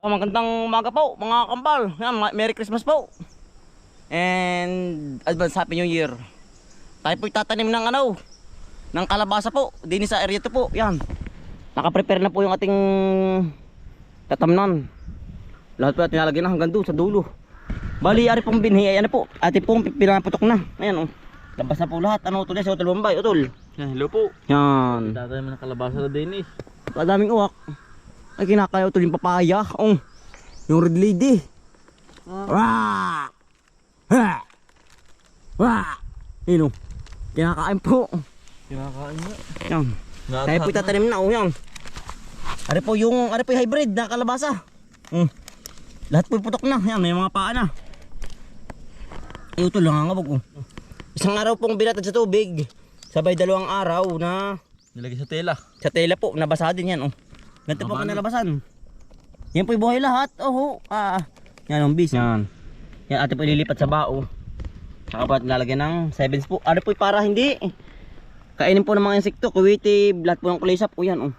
Magandang umaga po mga kambal. Yan, Merry Christmas po. And advance Happy New Year. Tayo po'y tatanim ng ng kalabasa po. Dini sa area to po. Yan. Naka-prepare na po yung ating tatamnan. Lahat po natin nalagyan na hanggang doon sa dulo. Bali, ari pong binhi. Ayan na po. Ate pong pinaputok na. Ayan oh. Labas na po lahat. Ano utol yan? Si Utol Bombay. Utol. Yan, hello po. Yan. Tatanim ng kalabasa na din eh. Kadaming uwak. Ay kinakaya utol yung papaya. Oh. Yung red lady. Wah! Ha! Wah! Yun oh. Kinakain po. Kinakain niya. Yan. Kaya po itatanim na oh yan. Ari po yung hybrid na kalabasa. Lahat po putok na. Yan, may mga paa na. Ay utol lang ang abog oh. Isang araw pong binatad sa tubig. Sabay 2 araw na Nilagay sa tela. sa tela po. Nabasa din yan oh. Ganito po kanalabasan. Yan po yung buhay lahat. Oh, yan ang bis. Yan. Yan ate po ililipat sa bao. Saka po lalagyan ng 7s po. Ano po para hindi kainin po ng mga insekto. Kuwiti, lahat po ng kulisap po yan. Oh.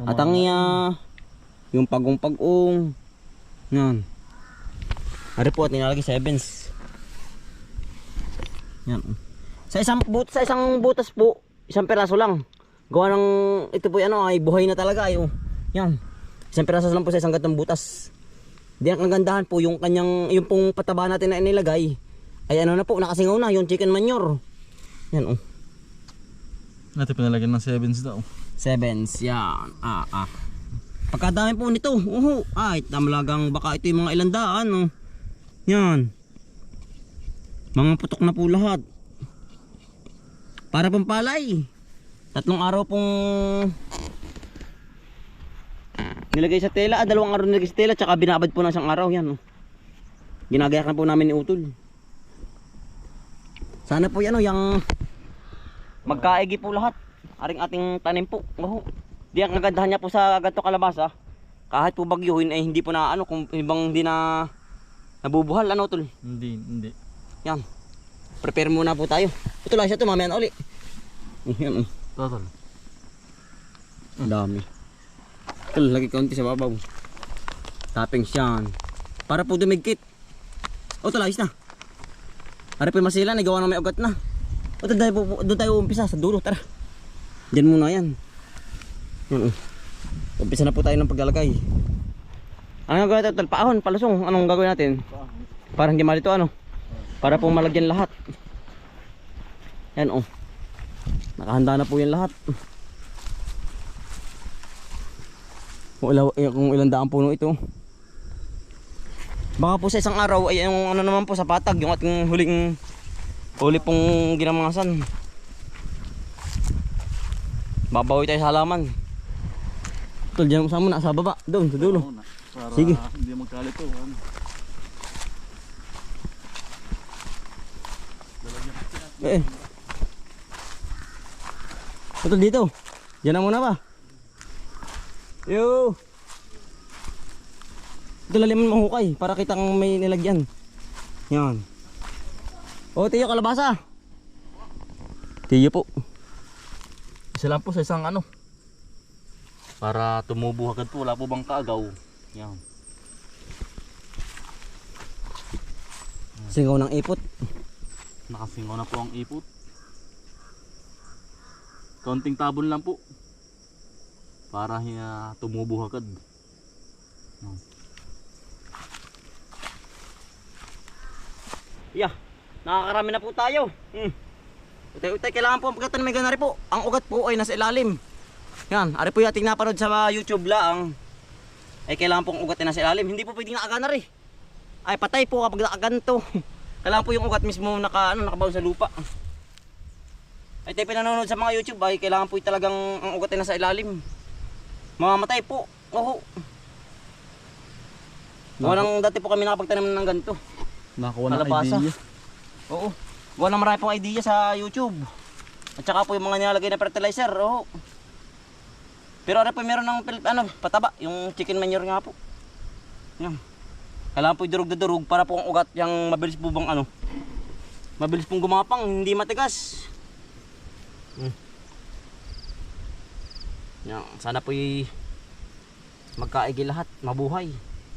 At ang yung pagong-pagong. Yan. Ano po at nilalagay 7s. Yan. Sa isang butas po, isang peraso lang. Gawa ng ito po ay buhay na talaga ay oh. Yan. Isang peraso lang po sa isang gantong butas. Di ang kagandahan po yung kanyang yung pong pataba natin na inilagay. Ay ano na po nakasingaw na yung chicken manure. Yan oh. Natin pinalagyan ng 7s daw. 7s yan. Pagkadami po nito. Ay tamalagang baka ito yung mga ilandaan oh. Yan. Mga putok na po lahat. Para pong palay. 3 araw pong nilagay sa tela. 2 araw nilagay sa tela. Tsaka binabad po ng 1 araw. Yan oh. Ginagayakan po namin ni Utol. Sana po yan oh. Yung magkaigi po lahat. Aring ating tanim po. Di ang kagandahan niya po sa ganito kalabasa. Kahit po bagyuhin ay hindi po na kung ibang hindi na nabubuhal Utol. Hindi. Yan. Prepare muna po tayo. Ito lang siya ito mamaya na uli. Yan oh. Total. Ang dami. Ito lagi kaunti sa babaw. Toppings yan. Para po dumigkit. Ito ayos na. Para po masila gawa na may ugat na. Doon tayo umpisa sa dulo. Tara. Diyan muna yan. Yan oh. Umpisa na po tayo ng paglalagay. Ano gagawin natin? Paahon, palusong. Anong gagawin natin? Para hindi malito para po malagyan lahat. Yan oh. Nakahanda na po yan lahat. Kung ilang daang puno ito. Baka po sa isang araw ay yung naman po sa patag, yung ating huli pong ginamasan. Babawi tayo sa halaman. Tol, dyan mo na sa baba, doon sa dulo. Sige. Hindi magkalito. Ito dito. Diyan na muna ba? Yo. Ito lalim mo hukay para kitang may nilagyan. Yan. O tiyo kalabasa. Tiyo po. Isa lang po sa isang para tumubo agad po. Wala po bang kaagaw. Yan. Singaw ng ipot. Nakasingaw na po ang ipot. Konting tabon lang po. Para tumubo agad. Nakakarami na po tayo. Utay, kailangan po pagkatan may ganari po. Ang ugat po ay nasa ilalim. Yan, ari po yung ating napanood sa YouTube lang. Ay kailangan po ang ugat ay nasa ilalim. Hindi po pwedeng nakaganari. Ay patay po kapag nakaganto. Kailangan po yung ugat mismo nakabaw sa lupa. Ay tayo pinanonood sa mga YouTube ay kailangan po talagang ang ugat ay nasa ilalim. Mamamatay po. Walang dati po kami nakapagtanim ng ganito. Nakakuha ng Kalabasa. idea. Oo. Gawa ng marami pong idea sa YouTube. At saka po yung mga nilalagay na fertilizer. Pero po meron ng pataba. Yung chicken manure nga po. Yan. Kailangan po idurog na durog para po ang ugat yung mabilis po bang mabilis pong gumapang. Hindi matigas. Yan. Sana po magkaigi lahat, mabuhay.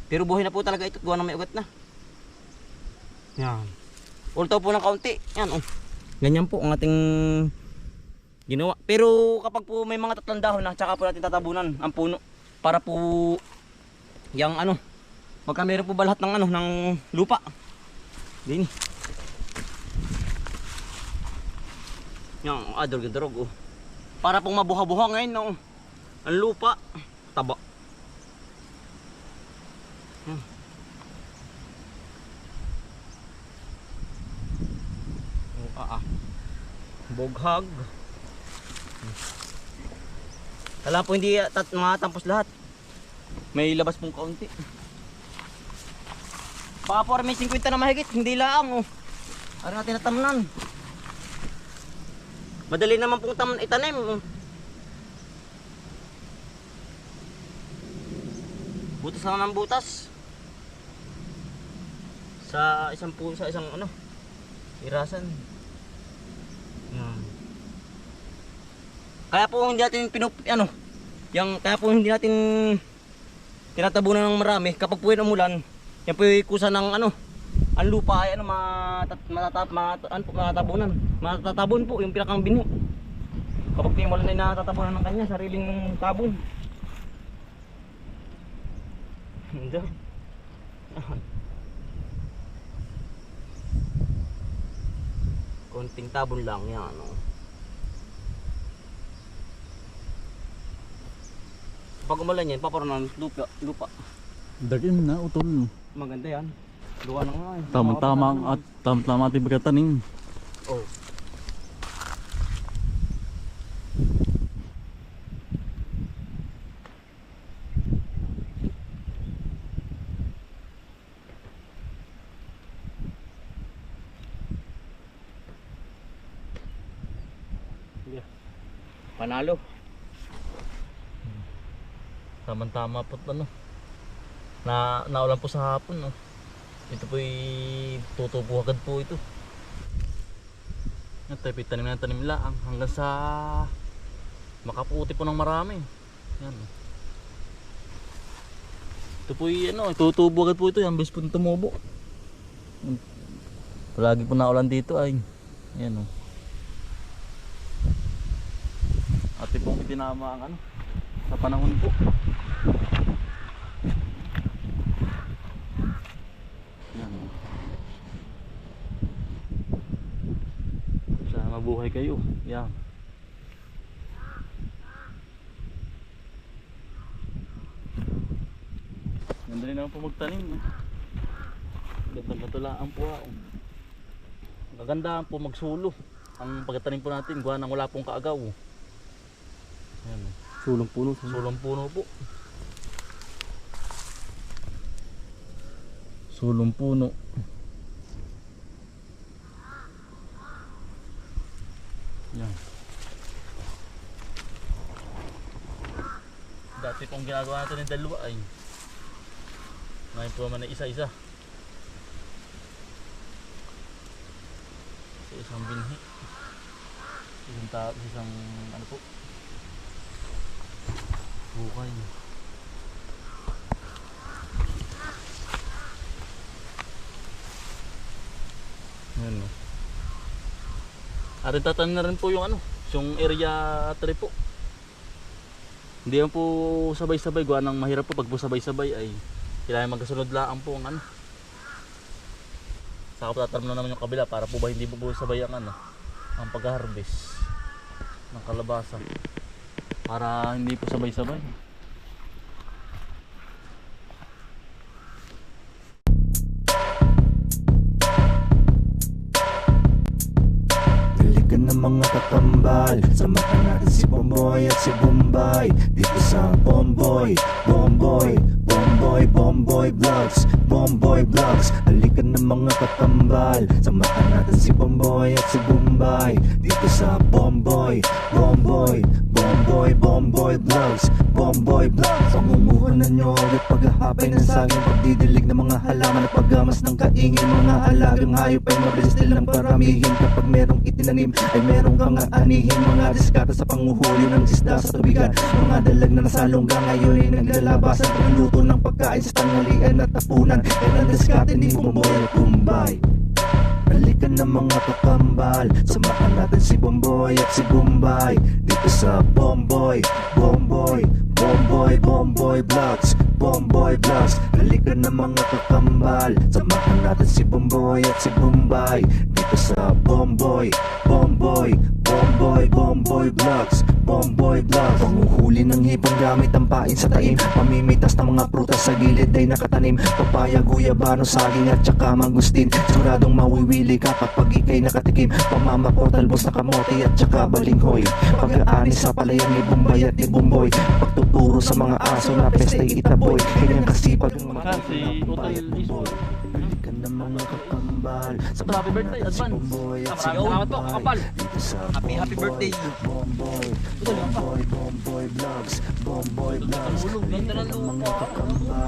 Pero buhay na po talaga ito, gawa ng may ugat na. Yan. Ultaw po ng kaunti. Yan, oh. Ganyan po ang ating ginawa. Pero kapag po may mga tatlong dahon na, tsaka po natin tatabunan ang puno. Para po, yung ano, pagka meron po ba lahat ng ano, ng lupa. Dini. Yan, adorog, oh. Para pong mabuha-buha ngayon, no. Ang lupa, taba. Yan. Boghag. Wala po hindi matampos lahat. May labas pong kaunti. Baka po may 50 na mahigit, hindi lang oh. Ano natin natamnan. Madali naman pong itanim. Butas lang ng butas. Sa isang ano, irasan. Kaya po hindi natin kaya po hindi natin tinatabunan ng marami kapag po yung umulan. Yan po yung kusa ng ano, ang lupa ay ano, matatabon po yung pinakang binhi. Kapag po yung wala na natatabunan ng kanya, sariling tabon. Hindi. Konting tabon lang yan, no. Pag umulan yan, paparoon ng lupa. Dagin na utol. Maganda yan. Luwa na nga. Tama ating pagkatanim. Oh. Panalo. Tama po ano. Naulan po sa hapon, no. Ito po'y tutubo agad po ito. Tayo tanim lang hanggang sa makaputi po ng marami. Yan. Ito po'y ano, tutubo agad po ito, yan bis po tumubo. Palagi po naulan dito ay. Yan, oh. At pong itinama ang ano sa panahon po. Yan. Sana mabuhay kayo. Yan. Ganda rin naman po magtanim. Ganda-gatulaan po ako. Maganda po magsulo. Ang pagtanim po natin, gawa nang wala pong kaagaw. Yan. Sulong puno. Sulong puno po. Sulong puno. Yan. Dati pong ginagawa natin ng dalawa ay ngayon po naman na isa-isa. Sa isang binhi. Isang ano po. Bukay. Yan, no. At tatanim na rin po yung ano, yung area 3 po. Hindi yan po sabay-sabay, gawa ng mahirap po pag po sabay-sabay ay kailangan magkasunod lang po ang ano. Saka po tatanim na naman yung kabila para po ba hindi po sabay ang ano, ang pag-harvest ng kalabasa. Para hindi po sabay-sabay. Dalikan ng mga kakambal, samahan natin si Bomboy at si Bombay dito sa Bomboy Vlogs. Bomboy Vlogs, halikan ng mga kakambal, samahan natin si Bomboy at si Bombay dito sa Bomboy Vlogs. Pangumuhunan nyo at paghahapay na ng saging, pagdidilig ng mga halaman at paggamas ng kaingin. Mga alagang hayop ay mabilis nilang paramihin. Kapag merong itinanim ay merong kang aanihin. Mga diskata sa panguhuli ng isda sa tubigan. Mga dalag na nasalongga ngayon ay naglalabasan. Pagluluto ng pagkain sa tanghalian at tapunan. Yan ang diskarte ni Bomboy at Bombay. Halika na mga kakambal, samahan natin si Bomboy at si Bombay dito sa Bomboy, Bomboy, Bomboy, Bomboy Vlogs, Bomboy Vlogs. Halika na mga kakambal, samahan natin si Bomboy at si Bombay dito sa Bomboy, Bomboy, Bomboy, Bomboy Vlogs, Bomboy Vlogs. Panguhuli ng hipon gamit ang pain sa taim, pamimitas ng mga prutas sa gilid ay nakatanim. Papaya, guyabano, saging at saka mangustin. Siguradong mawiwili ka kapag ikay nakatikim. Pamamako, talbos na kamote at saka balinghoy. Pag-aani sa palayan ni Bombay at ni Bomboy. Pagtuturo sa mga aso na pesta'y itaboy. Kanyang kasipag ang mga Kasi Utol Lisbon. Halika na mga kakambal, Happy birthday, si advance. Bomboy at si Salamat po, Bombay kakapal. dito sa Happy birthday. Bomboy, Bomboy, Bomboy Vlogs, Bomboy Vlogs. Ganda ng lupa.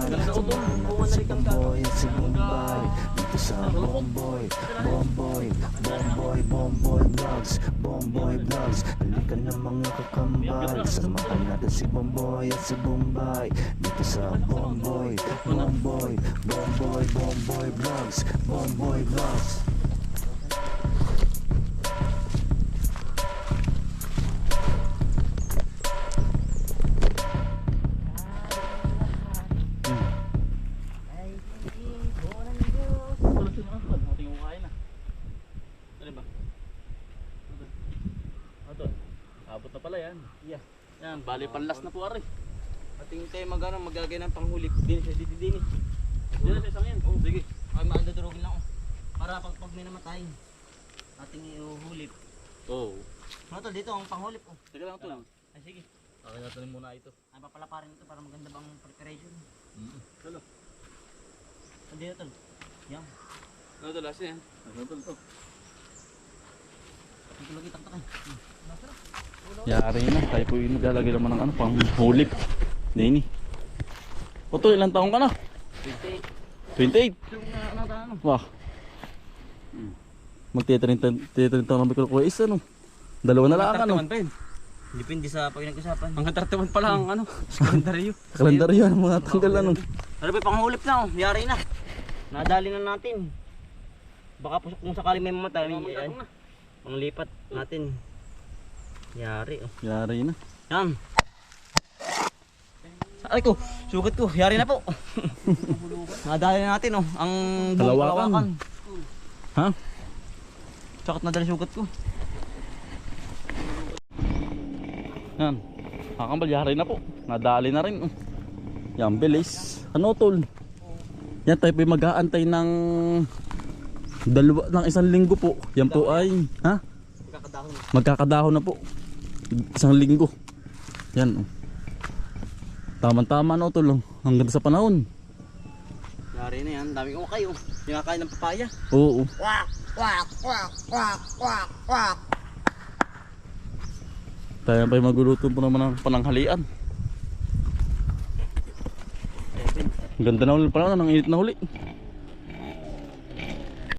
Ganda Utol. Si Bomboy at si Bombay dito sa Bomboy, Bomboy, Bomboy, Bomboy Vlogs, Bomboy Vlogs. Halika na mga kakambal, samahan natin si Bomboy at si Bombay dito sa Bomboy, Bomboy, Bomboy, Bomboy Vlogs, Bomboy Vlogs. Abot na pala yan. Yeah. Yan, bali panlas na po ari. Ating tayo magagay ng panghulip. Din sa didi. Diyan sa isang yan. Oh, sige. Ay maandadurugin lang ako. Para pag may namatay, ating iuhulip. Oh. Ano tol, dito ang panghulip oh. Teka lang Utol. Ay sige. Okay, natin muna ito. Ay papalaparin ito para maganda bang preparation. Hello. Dito tol. Yan. Ano Utol, last yan? Ano Utol to? Ito lagi taktakan. Yari na, tayo po yung naglalagay naman ng ano, pang hulip. Nini. Utol, ilang taong ka na? 28. 28? Wah. Magti-30 taon na ko isa no. Dalawa na lang ano. Depende sa pinag-usapan. Hanggang 31 pa lang ano, kalendaryo. Kalendaryo ang mga tanggal ano. Ano ba panghulip na oh. Yari na. Nadali na natin. Baka kung sakali may mamatay, ay, panglipat natin. Yari oh. Yari na. Yan. Aray ko, sugat ko. Yari na po. Nadali na natin oh. Ang buong Kalawakan. kalawakan. Ha? Sakit na dali sugat ko. Yan. Kakambal, yari na po. Nadali na rin. Yan, bilis. Ano tol? Yan tayo po mag-aantay ng isang linggo po. Yan po ay, ha? Magkakadahon na po. Isang linggo. Yan. Tama-tama no tol. Ang ganda sa panahon. Yari na yan. Daming ukay oh. Kinakain ng papaya. Oo. Wak! Wak! Wak! Wak! Wak! Wak! Tayo pa magluluto po naman ng pananghalian. Ang ganda na ulit pala ng init na huli.